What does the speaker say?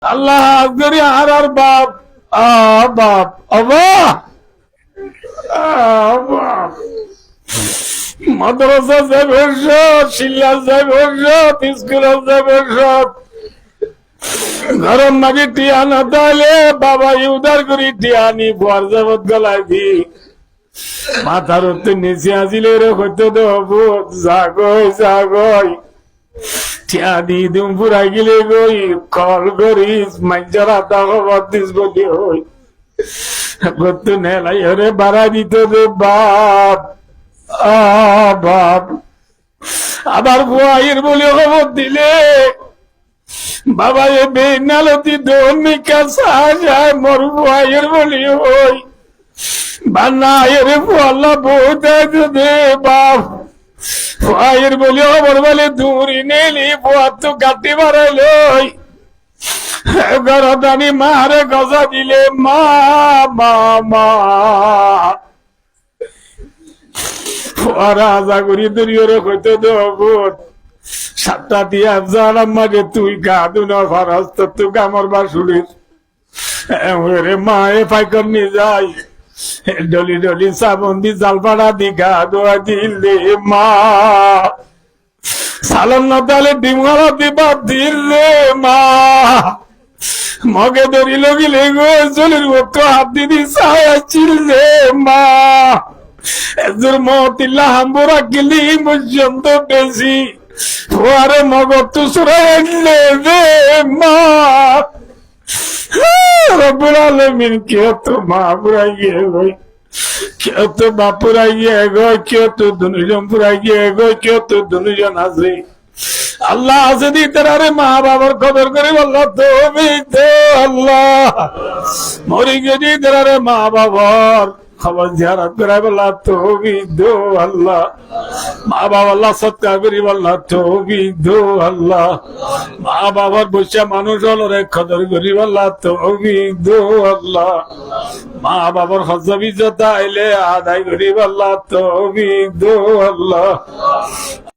আল্লাহ করি আর বাপ বাপ বাপ মাদ্রাসা যাবে শিল্লা যাবে স্কুল যাবে ঘরের মাঝে টিয়া না তাহলে বাবা উদার করি টিয়ানি বর জগৎ গলায় দি মাথার উত্তর নিচে আসিলে রে হইতে দেবো জাগই জাগই টিয়া দি দিম পুরাই গেলে গই কল করিস মাইজার হাতা খবর দিস বলি হই করতে নেলাই হরে বাড়া দিত দে বাপ বাপ আবার বুয়াইয়ের বলে খবর দিলে বাবা এ বেনালতি দমিকা সাজায় মর বুয়াইয়ের বলি হই বান্নায়ের ফলা বহুত দে বাপ বুয়াইয়ের বলি খবর বলে দূরি নেলি বুয়া তো গাটি বাড়াইলই গরদানি মারে গজা দিলে মা মা মা রাজা করি দুরিয়রে কইতে দেব সাতটা দিয়া জানাম মাঝে তুই গা দুনা ফারাস তো তুই গামর বাসুরির রে মা এ পাইকর নিয়ে যাই ডলি ডলি সাবন্দি জালপাড়া দি গা দোয়া দিলে মা সালাম না তাহলে ডিমগালা দিবা দিলে মা মগে ধরিল গিলে গো চলির মতো হাত দিদি সাহায্য মা এজুর মতিল্লা হাম্বুরা গিলি পর্যন্ত বেশি ওয়ারে মগর তুসরে রে মা রব্বুল আলামিন কেউ তো মা পুরাইয়ে গই কেউ তো বাপ পুরাইয়ে গই কেউ তো দুজন পুরাইয়ে গই কেউ তো দুজন আছে আল্লাহ আছে দি তারে মা বাবার কদর করে বললো তুমি তো আল্লাহ মরি গেছি তারে মা বাবার খবর জিয়ারত করে বললা তুমি দো আল্লাহ মা বাবা আল্লাহ সৎকার করি বললা তুমি দো আল্লাহ মা বাবার বসে মানুষ হল রে কদর করি বললা তুমি দো আল্লাহ মা বাবার হজব ইজ্জত আইলে আদায় করি বললা তুমি দো আল্লাহ